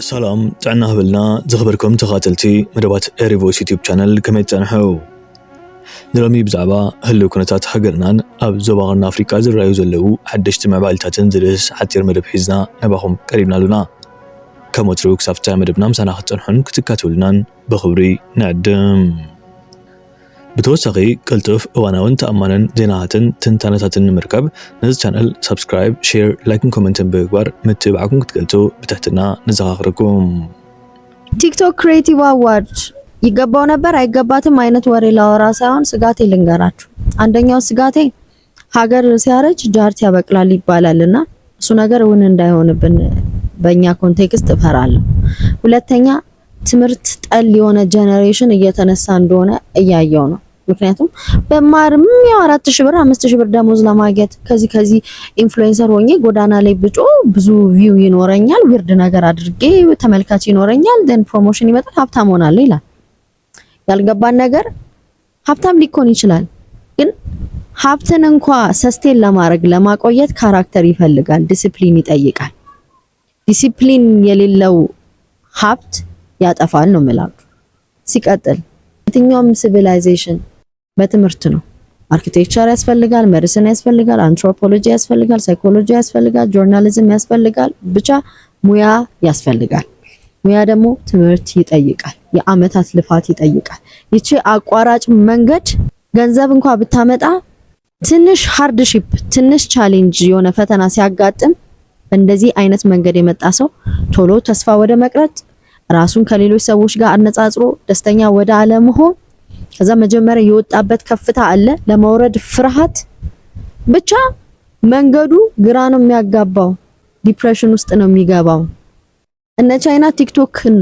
سلام تعنا هبلنا زخبركم تخاتلتي مدبات إيريفويس يوتيوب شانل كما يتنحو دلومي بزعبا هلو كنتات حقرنان أب زوباغرنا أفريقيا زرايو زلو حدشت مع بالتاتن درس حتير مدب حيزنا نباهم قريبنا لنا كموتروك سافتا مدبنا مسانا خطنحن كتكاتولنان بخبري نعدم بتوسعي كلتف واناون تأمنن زيناتن تنتانتاتن مركب نز channel سبسكرايب شير لايك كومنتن بغبار متابعكم كتقلتو بتحتنا نزغاغركم ቲክ ቶክ ክሬቲቭ አዋርድ ይገባው ነበር አይገባትም አይነት ወሬ ላወራ ሳይሆን ስጋቴ ልንገራችሁ። አንደኛው ስጋቴ ሀገር ሲያረጅ ጃርት ያበቅላል ይባላልና እሱ ነገር እውን እንዳይሆንብን በእኛ ኮንቴክስት እፈራለሁ። ሁለተኛ ትምህርት ጠል የሆነ ጄነሬሽን እየተነሳ እንደሆነ እያየው ነው። ምክንያቱም በማርም ያው 4000 ብር 5000 ብር ደሞዝ ለማግኘት ከዚህ ኢንፍሉዌንሰር ሆኜ ጎዳና ላይ ብጮ ብዙ ቪው ይኖረኛል፣ ዊርድ ነገር አድርጌ ተመልካች ይኖረኛል፣ ደን ፕሮሞሽን ይመጣል፣ ሀብታም ሆናለሁ ይላል። ያልገባን ነገር ሀብታም ሊኮን ይችላል፣ ግን ሀብትን እንኳን ሰስቴን ለማድረግ ለማቆየት ካራክተር ይፈልጋል፣ ዲሲፕሊን ይጠይቃል። ዲሲፕሊን የሌለው ሀብት ያጠፋል ነው የምላችሁ። ሲቀጥል የትኛውም ሲቪላይዜሽን በትምህርት ነው። አርኪቴክቸር ያስፈልጋል፣ ሜዲሲን ያስፈልጋል፣ አንትሮፖሎጂ ያስፈልጋል፣ ሳይኮሎጂ ያስፈልጋል፣ ጆርናሊዝም ያስፈልጋል፣ ብቻ ሙያ ያስፈልጋል። ሙያ ደግሞ ትምህርት ይጠይቃል፣ የአመታት ልፋት ይጠይቃል። ይቺ አቋራጭ መንገድ ገንዘብ እንኳን ብታመጣ ትንሽ ሃርድሺፕ ትንሽ ቻሌንጅ የሆነ ፈተና ሲያጋጥም እንደዚህ አይነት መንገድ የመጣ ሰው ቶሎ ተስፋ ወደ መቅረት ራሱን ከሌሎች ሰዎች ጋር አነጻጽሮ ደስተኛ ወደ አለመሆን ከዛ መጀመሪያ የወጣበት ከፍታ አለ ለመውረድ ፍርሃት ብቻ መንገዱ ግራ ነው የሚያጋባው። ዲፕሬሽን ውስጥ ነው የሚገባው። እነ ቻይና ቲክቶክን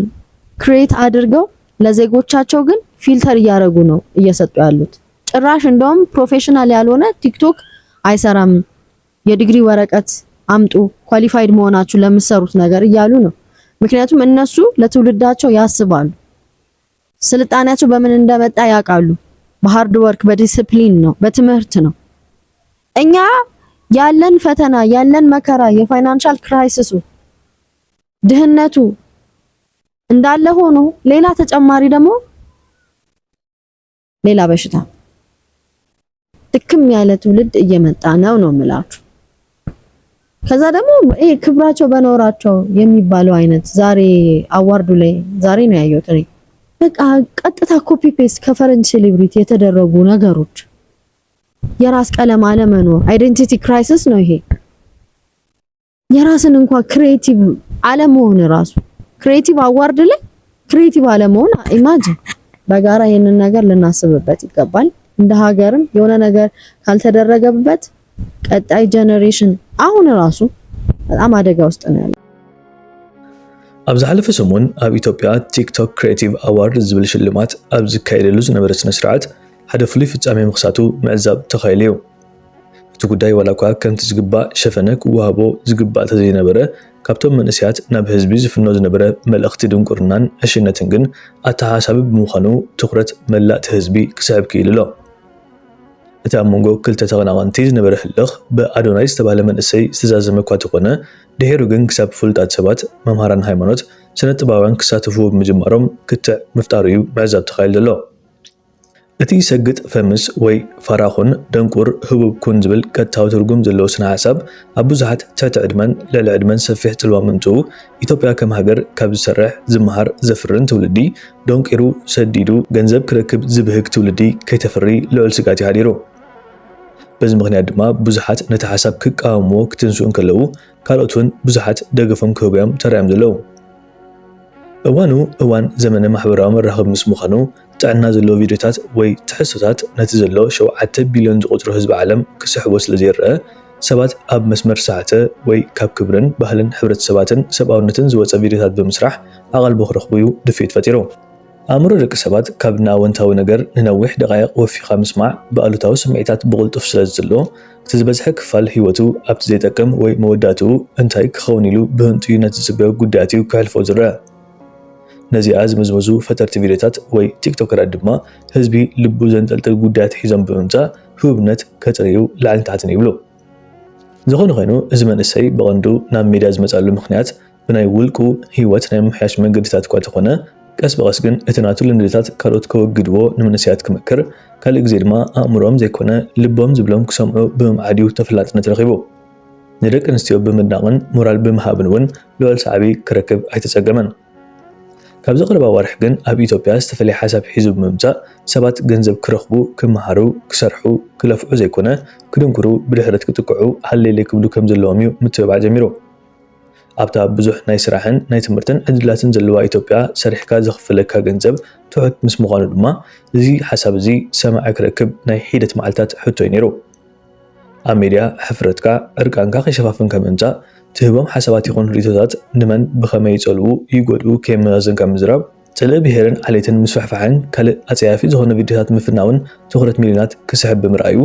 ክሬት አድርገው ለዜጎቻቸው ግን ፊልተር እያደረጉ ነው እየሰጡ ያሉት። ጭራሽ እንደውም ፕሮፌሽናል ያልሆነ ቲክቶክ አይሰራም፣ የዲግሪ ወረቀት አምጡ ኳሊፋይድ መሆናችሁ ለምትሰሩት ነገር እያሉ ነው። ምክንያቱም እነሱ ለትውልዳቸው ያስባሉ። ስልጣኔያቸው በምን እንደመጣ ያውቃሉ። በሃርድ ወርክ በዲሲፕሊን ነው፣ በትምህርት ነው። እኛ ያለን ፈተና ያለን መከራ የፋይናንሻል ክራይሲሱ ድህነቱ እንዳለ ሆኖ ሌላ ተጨማሪ ደግሞ ሌላ በሽታ ጥቅም ያለ ትውልድ እየመጣ ነው የምላችሁ። ከዛ ደግሞ ክብራቸው በኖራቸው የሚባለው አይነት ዛሬ አዋርዱ ላይ ዛሬ ነው ያየሁት። በቃ ቀጥታ ኮፒ ፔስት ከፈረንጅ ሴሌብሪቲ የተደረጉ ነገሮች፣ የራስ ቀለም አለመኖር አይደንቲቲ ክራይሲስ ነው ይሄ። የራስን እንኳን ክሬቲቭ አለመሆን ራሱ ክሬቲቭ አዋርድ ላይ ክሬቲቭ አለመሆን ኢማጂን። በጋራ ይሄንን ነገር ልናስብበት ይገባል። እንደ ሀገርም የሆነ ነገር ካልተደረገበት ቀጣይ ጄነሬሽን አሁን ራሱ በጣም አደጋ ውስጥ ነው ያለው። ኣብ ዝሓለፈ ሰሙን ኣብ ኢትዮጵያ ቲክቶክ ክሬቲቭ አዋርድ ዝብል ሽልማት ኣብ ዝካየደሉ ዝነበረ ስነ ስርዓት ሓደ ፍሉይ ፍጻሜ ምኽሳቱ ምዕዛብ ተኻኢሉ እዩ። እቲ ጉዳይ ዋላ እኳ ከምቲ ዝግባእ ሸፈነ ክወሃቦ ዝግባእ ተዘይነበረ ካብቶም መንእስያት ናብ ህዝቢ ዝፍኖ ዝነበረ መልእኽቲ ድንቁርናን ዕሽነትን ግን ኣተሓሳቢ ብምዃኑ ትኩረት መላእቲ ህዝቢ ክስዕብ ክኢሉ ኣሎ። እቲ ኣብ መንጎ ክልተ ተቐናቐንቲ ዝነበረ ህልኽ ብኣዶናይ ዝተባህለ መንእሰይ ዝተዛዘመ እኳ እንተኾነ ድሒሩ ግን ክሳብ ፍሉጣት ሰባት መምሃራን ሃይማኖት ስነ ጥበባውያን ክሳተፉ ብምጅማሮም ክትዕ ምፍጣሩ እዩ ምዕዛብ ተኻኢሉ ዘሎ። እቲ ሰግጥ ፈምስ ወይ ፋራኹን ደንቁር ህቡብ ኩን ዝብል ቀጥታዊ ትርጉም ዘለዎ ስነ ሓሳብ ኣብ ብዙሓት ትሕቲ ዕድመን ልዕሊ ዕድመን ሰፊሕ ፅልዋ ምምፅኡ ኢትዮጵያ ከም ሃገር ካብ ዝሰርሕ ዝመሃር ዘፍርን ትውልዲ ደንቂሩ ሰዲዱ ገንዘብ ክረክብ ዝብህግ ትውልዲ ከይተፍሪ ልዑል ስጋት ይሃዲሩ። በዚ ምክንያት ድማ ብዙሓት ነቲ ሓሳብ ክቃወምዎ ክትንስኡ ከለዉ ካልኦት እውን ብዙሓት ደገፎም ክህብዮም ተራእዮም ዘለው። እዋኑ እዋን ዘመነ ማሕበራዊ መራኸቢ ምስ ምዃኑ ጥዕና ዘለዎ ቪድዮታት ወይ ትሕዝቶታት ነቲ ዘሎ 7 ቢልዮን ዝቁፅሩ ህዝቢ ዓለም ክስሕቦ ስለዘይረአ ሰባት ኣብ መስመር ሰዓተ ወይ ካብ ክብርን ባህልን ሕብረተሰባትን ሰብኣውነትን ዝወፀ ቪድዮታት ብምስራሕ ኣቐልቦ ክረኽቡ ድፍኢት ፈጢሩ። ኣእምሮ ደቂ ሰባት ካብ ንኣወንታዊ ነገር ንነዊሕ ደቃይቕ ወፊኻ ምስማዕ ብኣሉታዊ ስምዒታት ብቕልጡፍ ስለዝፅሎ እቲ ዝበዝሐ ክፋል ህይወቱ ኣብቲ ዘይጠቅም ወይ መወዳእትኡ እንታይ ክኸውን ኢሉ ብህንጥዩነት ዝፅበዮ ጉዳያት እዩ ክሕልፎ ዝረአ። ነዚኣ ዝመዝመዙ ፈጠርቲ ቪድዮታት ወይ ቲክቶከራት ድማ ህዝቢ ልቡ ዘንጠልጥል ጉዳያት ሒዞም ብምምፃእ ህቡብነት ከፅርዩ ላዕልን ታሕትን ይብሉ። ዝኾነ ኮይኑ እዚ መንእሰይ ብቐንዱ ናብ ሚድያ ዝመፃሉ ምክንያት ብናይ ውልቁ ህይወት ናይ ምሕያሽ መንገድታት እኳ ተኾነ ቀስ በቀስ ግን እቲ ናቱ ልምድታት ካልኦት ከወግድዎ ንመንእሰያት ክመክር ካልእ ግዜ ድማ ኣእምሮም ዘይኮነ ልቦም ዝብሎም ክሰምዑ ብምምዓድዩ ተፈላጥነት ረኺቡ ንደቂ ኣንስትዮ ብምድናቕን ሞራል ብምሃብን እውን ልዑል ሳዕቢ ክረክብ ኣይተፀገመን። ካብ ዘቕረባ ዋርሕ ግን ኣብ ኢትዮጵያ ዝተፈለየ ሓሳብ ሒዙ ብምምፃእ ሰባት ገንዘብ ክረኽቡ ክመሃሩ ክሰርሑ ክለፍዑ ዘይኮነ ክድንኩሩ ብድሕረት ክጥቅዑ ሃሌለይ ክብሉ ከም ዘለዎም እዩ ምትብባዕ ጀሚሩ። ኣብታ ብዙሕ ናይ ስራሕን ናይ ትምህርትን ዕድላትን ዘለዋ ኢትዮጵያ ሰሪሕካ ዘኽፍለካ ገንዘብ ትሑት ምስ ምዃኑ ድማ እዚ ሓሳብ እዚ ሰማዒ ክረክብ ናይ ሒደት መዓልታት ሕቶይ ነይሩ። ኣብ ሚድያ ሕፍረትካ ዕርቃንካ ከይሸፋፍንካ ምምፃእ ትህቦም ሓሳባት ይኹን ሪቶታት ንመን ብኸመይ ይፀልኡ ይጎድኡ ከይመዛዘንካ ምዝራብ ፀልኢ ብሄርን ዓሌትን ምስፋሕፋሕን ካልእ ኣፀያፊ ዝኾነ ቪድዮታት ምፍናውን ትኹረት ሚልዮናት ክስሕብ ብምርኣዩ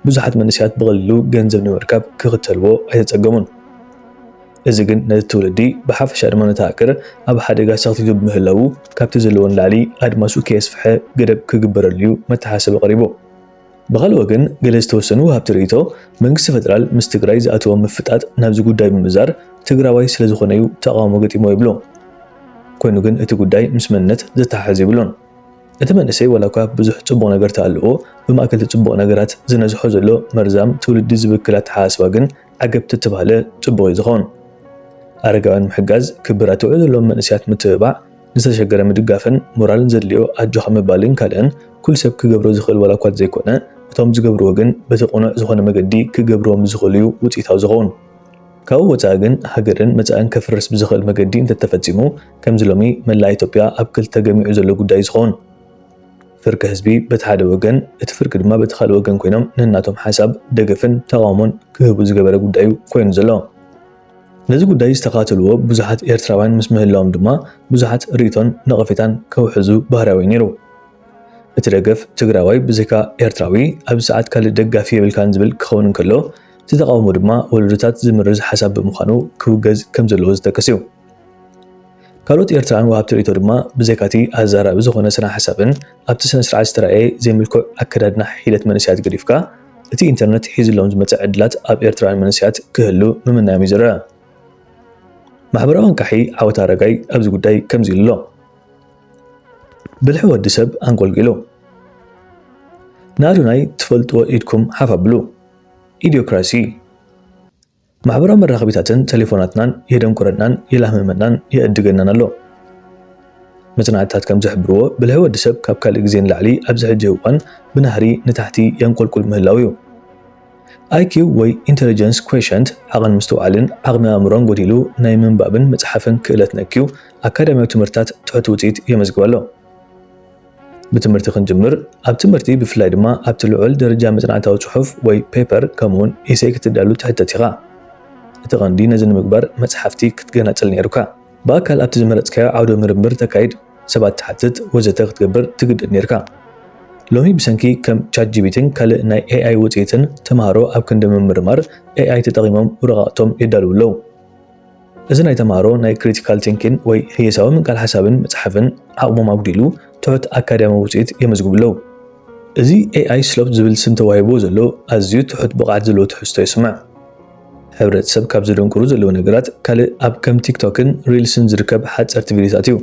ብዙሓት መንእሰያት ብቐሊሉ ገንዘብ ንምርካብ ክኽተልዎ ኣይተፀገሙን። እዚ ግን ነቲ ትውልዲ ብሓፈሻ ድማ ነተኣክር ኣብ ሓደጋ ሰኽቲቱ ብምህላው ካብቲ ዘለዎን ላዕሊ ኣድማሱ ከየስፍሐ ገደብ ክግበረሉ መተሓሰቢ ቀሪቡ። ብኻልእ ወገን ገለ ዝተወሰኑ ወሃብቲ ርእይቶ መንግስቲ ፌደራል ምስ ትግራይ ዝኣተዎ ምፍጣጥ ናብዚ ጉዳይ ብምዛር ትግራዋይ ስለ ዝኾነ እዩ ተቃውሞ ገጢሞ ይብሉ። ኮይኑ ግን እቲ ጉዳይ ምስ መንነት ዘተሓሓዝ ይብሉን። እቲ መንእሰይ ዋላ እኳ ብዙሕ ፅቡቕ ነገር ተኣልዎ ብማእከል ፅቡቕ ነገራት ዝነዝሖ ዘሎ መርዛም ትውልዲ ዝብክል ኣተሓሳስባ ግን ዓገብቲ እተባህለ ፅቡቕ እዩ ዝኸውን። ኣረጋውያን ምሕጋዝ ክብራት ውዕል ዘለዎም መንእሰያት ምትብባዕ ንዝተሸገረ ምድጋፍን ሞራልን ዘድልዮ ኣጆኻ ምባልን ካልእን ኩሉ ሰብ ክገብሮ ዝኽእል ዋላ እኳ ዘይኮነ እቶም ዝገብርዎ ግን በቲ ቁኑዕ ዝኾነ መገዲ ክገብርዎም ዝኽእሉ እዩ ውፅኢታዊ ዝኸውን። ካብኡ ወፃኢ ግን ሃገርን መፃእን ከፍርስ ብዝኽእል መገዲ እንተተፈፂሙ ከምዚ ሎሚ መላእ ኢትዮጵያ ኣብ ክልተ ገሚዑ ዘሎ ጉዳይ ዝኸውን ፍርቂ ህዝቢ በቲ ሓደ ወገን እቲ ፍርቂ ድማ በቲ ካልእ ወገን ኮይኖም ንናቶም ሓሳብ ደገፍን ተቃውሞን ክህቡ ዝገበረ ጉዳዩ ኮይኑ ዘሎ። ነዚ ጉዳይ ዝተኻተልዎ ብዙሓት ኤርትራውያን ምስ ምህላዎም ድማ ብዙሓት ርእቶን ነቐፌታን ከውሕዙ ባህርያዊ ነይሩ። እቲ ደገፍ ትግራዋይ ብዘይካ ኤርትራዊ ኣብ ሰዓት ካልእ ደጋፊ የብልካን ዝብል ክኸውን እንከሎ እቲ ተቃውሞ ድማ ወለዶታት ዝምርዝ ሓሳብ ብምዃኑ ክውገዝ ከም ዘለዎ ዝጠቀስ እዩ። ካልኦት ኤርትራውያን ወሃብቲ ርእይቶ ድማ ብዘይካቲ ኣዛራቢ ዝኾነ ስነ ሓሳብን ኣብቲ ስነ ስርዓት ዝተረኣየ ዘይምልኩዕ ኣከዳድና ሒደት መንእሰያት ገዲፍካ እቲ ኢንተርኔት ሒዙሎም ዝመፅእ ዕድላት ኣብ ኤርትራውያን መንእሰያት ክህሉ ምምናዮም እዩ ዝረአ። ማሕበራዊ እንቃሒ ዓወት ኣረጋይ ኣብዚ ጉዳይ ከምዚ ኢሉ ኣሎ። ብልሒ ወዲ ሰብ አንቆልቂሉ ንኣዶናይ ትፈልጥዎ ኢድኩም ሓፍ ኣብሉ ኢዲዮክራሲ ማሕበራዊ መራኸቢታትን ቴሌፎናትናን የደንቁረናን የላህምመናን የእድገናን ኣሎ። መፅናዕትታት ከም ዝሕብርዎ ብልሒ ወዲ ሰብ ካብ ካልእ ግዜ ንላዕሊ ኣብዚ ሕጂ እዋን ብናህሪ ንታሕቲ የንቆልቁል ምህላው እዩ። IQ ወይ ኢንተለጀንስ ኩዌሽንት ዓቕን ምስትውዓልን ዓቕሚ ኣእምሮን ጎዲሉ ናይ ምንባብን መፅሓፍን ክእለት ነኪዩ ኣካዳሚያዊ ትምህርትታት ትሑት ውፅኢት የመዝግብ ኣሎ። ብትምህርቲ ክንጅምር ኣብ ትምህርቲ ብፍላይ ድማ ኣብቲ ልዑል ደረጃ መፅናዕታዊ ፅሑፍ ወይ ፔፐር ከምኡውን ኢሴይ ክትዳሉ ትሕተት ኢኻ። እቲ ቀንዲ ነዚ ንምግባር መፅሓፍቲ ክትገናፀል ነይሩካ። ብኣካል ኣብቲ ዝመረፅካዮ ዓውደ ምርምር ተካይድ ሰባት ትሓትት ወዘተ ክትገብር ትግደድ ነይርካ። ሎሚ ብሰንኪ ከም ቻትጂቢቲን ካልእ ናይ AI ውፅኢትን ተምሃሮ ኣብ ክንዲ ምምርማር AI ተጠቒሞም ውረቓቕቶም የዳልው ኣለዉ። እዚ ናይ ተምሃሮ ናይ ክሪቲካል ቲንኪን ወይ ህየሳዊ ምንቃል ሓሳብን መፅሓፍን ዓቕሞም ኣጉዲሉ ትሑት ኣካዳሚያዊ ውፅኢት የመዝግቡ ኣለዉ። እዚ AI ስሎፕ ዝብል ስም ተዋሂብዎ ዘሎ ኣዝዩ ትሑት ብቕዓት ዘለዎ ትሕዝቶ ይስማዕ። ሕብረተሰብ ካብ ዝደንቁሩ ዘለዉ ነገራት ካልእ ኣብ ከም ቲክቶክን ሪልስን ዝርከብ ሓፀርቲ ቪድዮታት እዩ።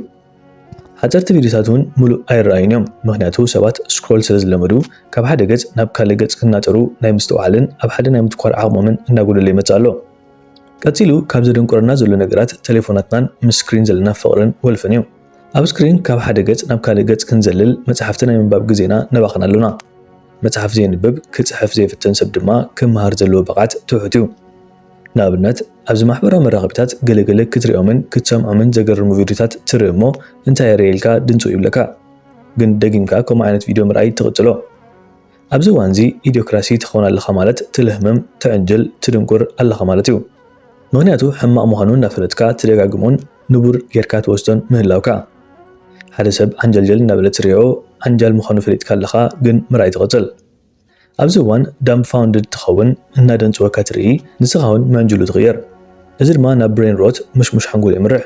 ሓፀርቲ ቪድዮታት እውን ሙሉእ ኣይረኣዩን እዮም። ምክንያቱ ሰባት ስክሮል ስለ ዝለመዱ ካብ ሓደ ገፅ ናብ ካልእ ገፅ ክናጠሩ ናይ ምስትውዓልን ኣብ ሓደ ናይ ምትኳር ዓቕሞምን እናጎደለ ይመፅእ ኣሎ። ቀፂሉ ካብ ዘደንቁረና ዘሎ ነገራት ቴሌፎናትናን ምስ ስክሪን ዘለና ፍቕርን ወልፍን እዩ። ኣብ ስክሪን ካብ ሓደ ገፅ ናብ ካልእ ገፅ ክንዘልል መፅሓፍቲ ናይ ምንባብ ግዜና ነባኽን ኣለና። መፅሓፍ ዘይንብብ ክፅሕፍ ዘይፍትን ሰብ ድማ ክመሃር ዘለዎ ብቕዓት ትሑት እዩ። ንኣብነት ኣብዚ ማሕበራዊ መራኸቢታት ገለገለ ክትሪኦምን ክትሰምዖምን ዘገርሙ ቪድዮታት ትርኢ እሞ እንታይ የርእየልካ ድንፁ ይብለካ፣ ግን ደጊምካ ከምኡ ዓይነት ቪድዮ ምርኣይ ትቕፅሎ። ኣብዚ እዋን እዚ ኢዲዮክራሲ ትኸውን ኣለኻ ማለት ትልህምም ትዕንጅል ትድንቁር ኣለኻ ማለት እዩ። ምክንያቱ ሕማቕ ምዃኑ እናፈለጥካ ትደጋግሞን ንቡር ጌርካ ትወስዶን ምህላውካ። ሓደ ሰብ ዓንጀልጀል እናበለ ትሪኦ ዓንጃል ምዃኑ ፈሊጥካ ኣለኻ ግን ምርኣይ ትቕፅል። ኣብዚ እዋን ዳምፋውንድድ ትኸውን እናደንፅወካ ትርኢ ንስኻ እውን ምዕንጅሉ ትቕየር። እዚ ድማ ናብ ብሬን ሮት ምሽሙሽ ሓንጎል የምርሕ።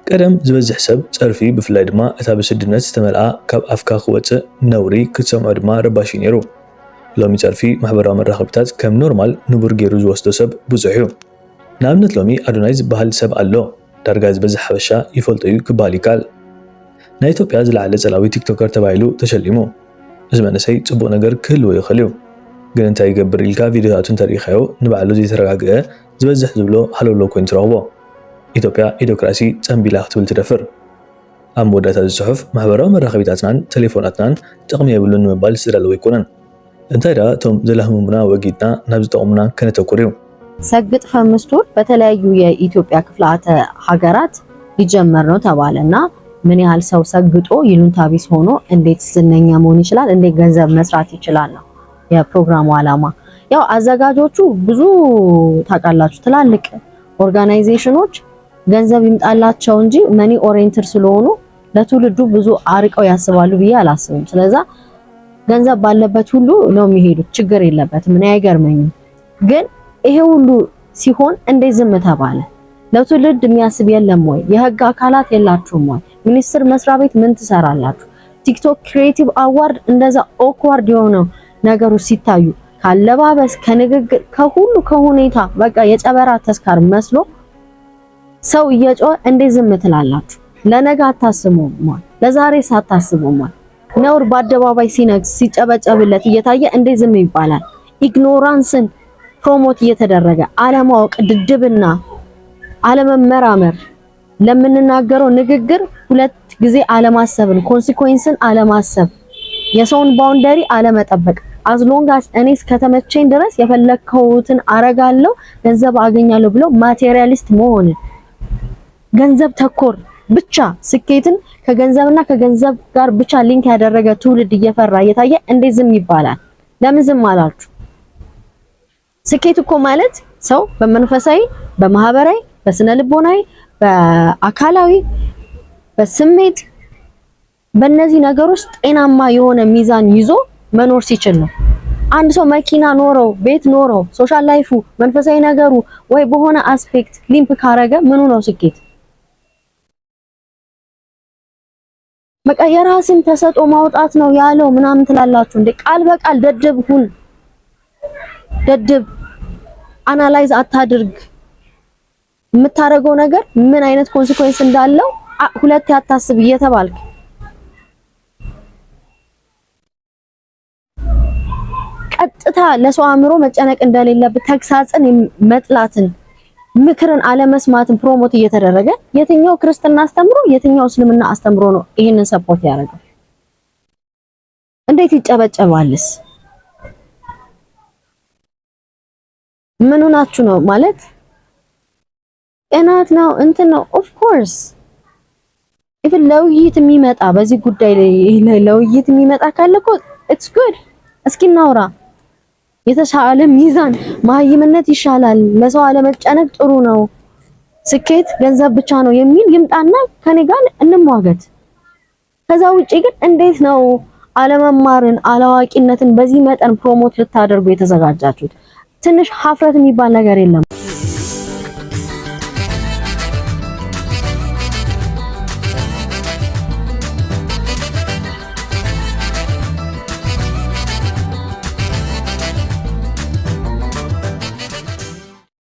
ቀደም ዝበዝሕ ሰብ ፀርፊ ብፍላይ ድማ እታ ብስድነት ዝተመልኣ ካብ ኣፍካ ክወፅእ ነውሪ ክትሰምዖ ድማ ረባሺ ነይሩ። ሎሚ ፀርፊ ማሕበራዊ መራኸቢታት ከም ኖርማል ንቡር ገይሩ ዝወስዶ ሰብ ብዙሕ እዩ። ንኣብነት ሎሚ ኣዶናይ ዝበሃል ሰብ ኣሎ ዳርጋ ዝበዝሕ ሓበሻ ይፈልጦ እዩ ክባሃል ይካል ናይ ኢትዮጵያ ዝለዓለ ጸላዊ ቲክቶከር ተባሂሉ ተሸሊሙ እዚ መንእሰይ ጽቡቕ ነገር ክህልዎ ይኽእል እዩ ግን እንታይ ይገብር ኢልካ ቪድዮታቱን ተሪኻዮ ንባዕሉ ዘይተረጋግአ ዝበዝሕ ዝብሎ ሃለሎ ኮይኑ ትረኽቦ ኢትዮጵያ ኢዶክራሲ ጸምቢላ ክትብል ትደፍር ኣብ መወዳእታ ጽሑፍ ማሕበራዊ መራኸቢታትናን ቴሌፎናትናን ጥቕሚ የብሉን ንምባል ዝዳለወ ይኮነን እንታይ ዳ እቶም ዘለህሙና ወጊድና ናብ ዝጠቕሙና ከነተኩር እዩ ሰግጥ ፈምስቱር በተለያዩ የኢትዮጵያ ክፍላተ ሀገራት ሊጀመር ነው ተባለና ምን ያህል ሰው ሰግጦ ይሉንታ ቢስ ሆኖ እንዴት ዝነኛ መሆን ይችላል እንዴት ገንዘብ መስራት ይችላል ነው የፕሮግራሙ ዓላማ ያው አዘጋጆቹ ብዙ ታውቃላችሁ ትላልቅ ኦርጋናይዜሽኖች ገንዘብ ይምጣላቸው እንጂ መኒ ኦሪየንትድ ስለሆኑ ለትውልዱ ብዙ አርቀው ያስባሉ ብዬ አላስብም ስለዚህ ገንዘብ ባለበት ሁሉ ነው የሚሄዱት ችግር የለበትም ምን አይገርመኝም ግን ይሄ ሁሉ ሲሆን እንዴት ዝም ተባለ ለትውልድ የሚያስብ የለም ወይ የህግ አካላት የላችሁም ወይ ሚኒስትር መስሪያ ቤት ምን ትሰራላችሁ ቲክቶክ ክሪኤቲቭ አዋርድ እንደዛ ኦክዋርድ የሆነው ነገሮች ሲታዩ ካለባበስ ከንግግር ከሁሉ ከሁኔታ በቃ የጨበራ ተስካር መስሎ ሰው እየጮኸ እንዴት ዝም ትላላችሁ ለነገ አታስቡም ለዛሬ ሳታስቡም ነውር በአደባባይ ሲነግስ ሲጨበጨብለት እየታየ እንዴት ዝም ይባላል ኢግኖራንስን ፕሮሞት እየተደረገ አለማወቅ ድድብና አለመመራመር ለምንናገረው ንግግር ሁለት ጊዜ አለማሰብን ኮንሲኩዌንስን አለማሰብ የሰውን ባውንደሪ አለመጠበቅ as long as እኔ እስከተመቸኝ ድረስ የፈለከውትን አረጋለሁ ገንዘብ አገኛለሁ ብሎ ማቴሪያሊስት መሆን ገንዘብ ተኮር ብቻ ስኬትን ከገንዘብና ከገንዘብ ጋር ብቻ ሊንክ ያደረገ ትውልድ እየፈራ እየታየ እንዴት ዝም ይባላል ለምን ዝም አላችሁ ስኬት እኮ ማለት ሰው በመንፈሳዊ በማህበራዊ በስነ ልቦናዊ በአካላዊ በስሜት በእነዚህ ነገሮች ጤናማ የሆነ ሚዛን ይዞ መኖር ሲችል ነው አንድ ሰው መኪና ኖረው ቤት ኖረው ሶሻል ላይፉ መንፈሳዊ ነገሩ ወይ በሆነ አስፔክት ሊምፕ ካረገ ምኑ ነው ስኬት በቃ የራስን ተሰጦ ማውጣት ነው ያለው ምናምን ትላላችሁ እንዴ ቃል በቃል ደደብ ሁን ደደብ አናላይዝ አታድርግ የምታረገው ነገር ምን አይነት ኮንሲኩዌንስ እንዳለው ሁለት ያታስብ እየተባልክ ቀጥታ ለሰው አእምሮ መጨነቅ እንደሌለበት ተግሳጽን መጥላትን ምክርን አለመስማትን ፕሮሞት እየተደረገ የትኛው ክርስትና አስተምሮ የትኛው እስልምና አስተምሮ ነው ይሄንን ሰፖርት ያደርጋል እንዴት ይጨበጨባልስ ምን ሆናችሁ ነው ማለት እናት ነው እንትን ነው ኦፍ ኮርስ ኢቭን ለውይይት የሚመጣ በዚህ ጉዳይ ላይ ለውይይት የሚመጣ ካለኮ ኢትስ ጉድ እስኪ እናውራ የተሻለ ሚዛን ማህይምነት ይሻላል ለሰው አለመጨነቅ ጥሩ ነው ስኬት ገንዘብ ብቻ ነው የሚል ይምጣና ከኔ ጋር እንሟገት ከዛ ውጪ ግን እንዴት ነው አለመማርን አላዋቂነትን በዚህ መጠን ፕሮሞት ልታደርጉ የተዘጋጃችሁት ትንሽ ሀፍረት የሚባል ነገር የለም